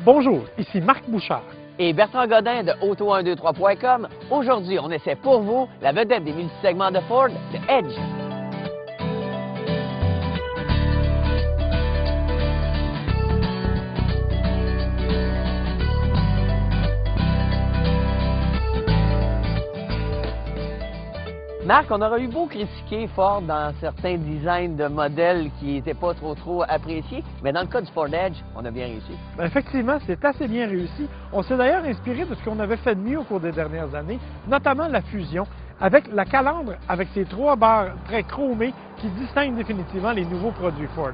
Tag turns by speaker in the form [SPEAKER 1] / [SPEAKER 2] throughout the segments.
[SPEAKER 1] Bonjour, ici Marc Bouchard.
[SPEAKER 2] Et Bertrand Godin de Auto123.com. Aujourd'hui, on essaie pour vous la vedette des multisegments de Ford, le Edge. Marc, on aurait eu beau critiquer Ford dans certains designs de modèles qui n'étaient pas trop appréciés, mais dans le cas du Ford Edge, on a bien réussi.
[SPEAKER 1] Bien, effectivement, c'est assez bien réussi. On s'est d'ailleurs inspiré de ce qu'on avait fait de mieux au cours des dernières années, notamment la fusion, avec la calandre avec ses 3 barres très chromées qui distinguent définitivement les nouveaux produits Ford.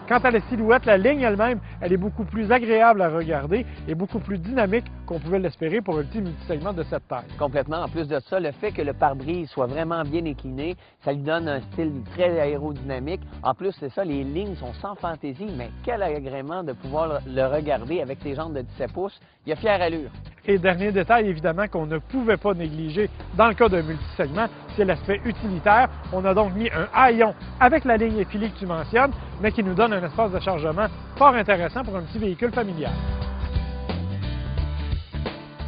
[SPEAKER 1] Quant à la silhouette, la ligne elle-même, elle est beaucoup plus agréable à regarder et beaucoup plus dynamique qu'on pouvait l'espérer pour un petit multisegment de cette taille.
[SPEAKER 2] Complètement. En plus de ça, le fait que le pare-brise soit vraiment bien incliné, ça lui donne un style très aérodynamique. En plus, c'est ça, les lignes sont sans fantaisie, mais quel agrément de pouvoir le regarder avec ses jantes de 17 pouces. Il a fière allure.
[SPEAKER 1] Et dernier détail, évidemment, qu'on ne pouvait pas négliger dans le cas d'un multisegment, c'est l'aspect utilitaire. On a donc mis un haillon avec la ligne effilée que tu mentionnes, mais qui nous donne un espace de chargement fort intéressant pour un petit véhicule familial.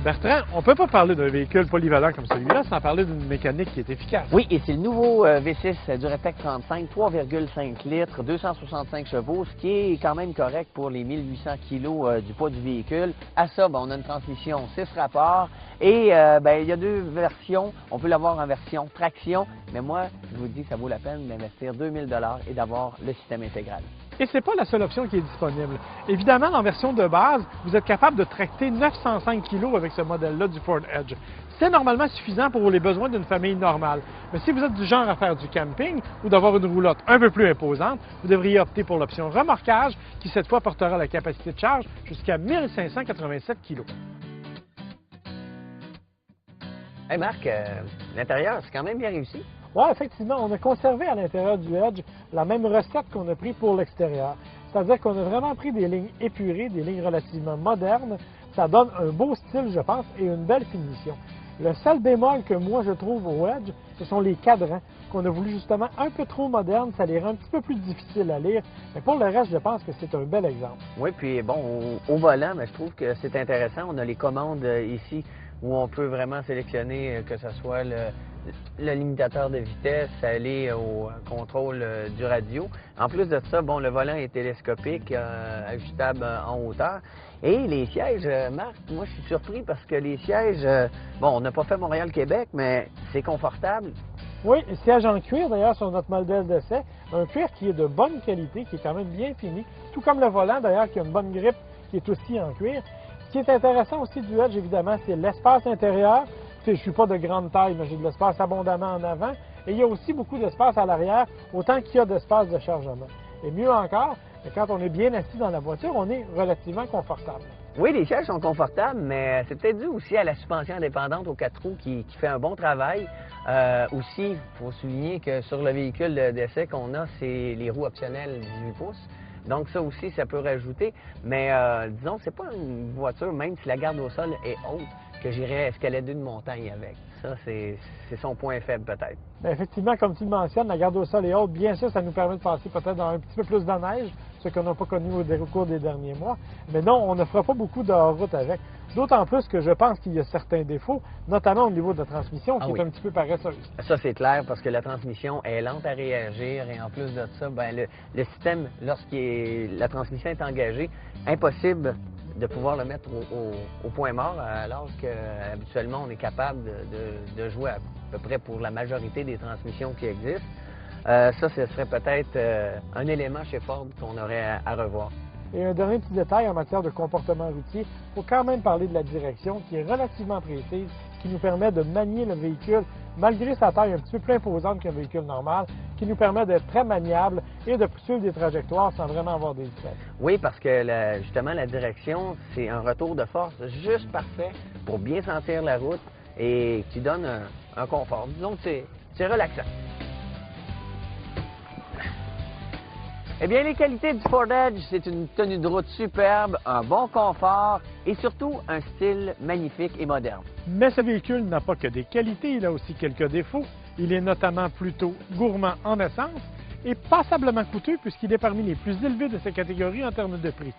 [SPEAKER 1] Bertrand, on ne peut pas parler d'un véhicule polyvalent comme celui-là sans parler d'une mécanique qui est efficace.
[SPEAKER 2] Oui, et c'est le nouveau V6 Duratec 35, 3,5 litres, 265 chevaux, ce qui est quand même correct pour les 1800 kg du poids du véhicule. À ça, on a une transmission 6 rapports et il y a 2 versions. On peut l'avoir en version traction, mais moi, je vous dis que ça vaut la peine d'investir 2000 $ et d'avoir le système intégral.
[SPEAKER 1] Et ce n'est pas la seule option qui est disponible. Évidemment, en version de base, vous êtes capable de tracter 905 kg avec ce modèle-là du Ford Edge. C'est normalement suffisant pour les besoins d'une famille normale. Mais si vous êtes du genre à faire du camping ou d'avoir une roulotte un peu plus imposante, vous devriez opter pour l'option remorquage qui, cette fois, portera la capacité de charge jusqu'à 1587 kg.
[SPEAKER 2] Hey Marc, l'intérieur, c'est quand même bien réussi.
[SPEAKER 1] Oui, effectivement, on a conservé à l'intérieur du Edge la même recette qu'on a pris pour l'extérieur. C'est-à-dire qu'on a vraiment pris des lignes épurées, des lignes relativement modernes. Ça donne un beau style, je pense, et une belle finition. Le seul bémol que moi je trouve au Edge, ce sont les cadrans qu'on a voulu justement un peu trop modernes. Ça les rend un petit peu plus difficiles à lire. Mais pour le reste, je pense que c'est un bel exemple.
[SPEAKER 2] Oui, puis bon, au volant, je trouve que c'est intéressant. On a les commandes ici où on peut vraiment sélectionner que ce soit le limitateur de vitesse, aller au contrôle du radio. En plus de ça, le volant est télescopique, ajustable en hauteur. Et les sièges, Marc, moi je suis surpris parce que les sièges, on n'a pas fait Montréal-Québec, mais c'est confortable.
[SPEAKER 1] Oui, siège en cuir d'ailleurs sur notre modèle d'essai, un cuir qui est de bonne qualité, qui est quand même bien fini, tout comme le volant d'ailleurs qui a une bonne grippe, qui est aussi en cuir. Ce qui est intéressant aussi du Edge, évidemment, c'est l'espace intérieur. Je ne suis pas de grande taille, mais j'ai de l'espace abondamment en avant. Et il y a aussi beaucoup d'espace à l'arrière, autant qu'il y a d'espace de chargement. Et mieux encore, quand on est bien assis dans la voiture, on est relativement confortable.
[SPEAKER 2] Oui, les sièges sont confortables, mais c'est peut-être dû aussi à la suspension indépendante aux 4 roues qui fait un bon travail. Aussi, il faut souligner que sur le véhicule d'essai qu'on a, c'est les roues optionnelles 18 pouces. Donc ça aussi, ça peut rajouter. Mais disons, c'est pas une voiture, même si la garde au sol est haute, que j'irais escalader une montagne avec. Ça, c'est son point faible peut-être.
[SPEAKER 1] Bien, effectivement, comme tu le mentionnes, la garde au sol est haute. Bien sûr, ça nous permet de passer peut-être dans un petit peu plus de neige, ce qu'on n'a pas connu au cours des derniers mois. Mais non, on ne fera pas beaucoup de hors-route avec. D'autant plus que je pense qu'il y a certains défauts, notamment au niveau de la transmission, qui est un petit peu paresseuse.
[SPEAKER 2] Ça, c'est clair, parce que la transmission est lente à réagir et en plus de ça, le système, lorsque la transmission est engagée, impossible de pouvoir le mettre au point mort, alors qu'habituellement, on est capable de jouer à peu près pour la majorité des transmissions qui existent. Ça, ce serait peut-être un élément chez Ford qu'on aurait à revoir.
[SPEAKER 1] Et un dernier petit détail en matière de comportement routier, il faut quand même parler de la direction qui est relativement précise, qui nous permet de manier le véhicule malgré sa taille un petit peu plus imposante qu'un véhicule normal, qui nous permet d'être très maniable et de suivre des trajectoires sans vraiment avoir des vitesses.
[SPEAKER 2] Oui, parce que justement, la direction, c'est un retour de force juste parfait pour bien sentir la route et qui donne un confort. Disons que c'est relaxant. Eh bien, les qualités du Ford Edge, c'est une tenue de route superbe, un bon confort et surtout un style magnifique et moderne.
[SPEAKER 1] Mais ce véhicule n'a pas que des qualités, il a aussi quelques défauts. Il est notamment plutôt gourmand en essence et passablement coûteux puisqu'il est parmi les plus élevés de sa catégorie en termes de prix.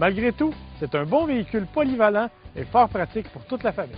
[SPEAKER 1] Malgré tout, c'est un bon véhicule polyvalent et fort pratique pour toute la famille.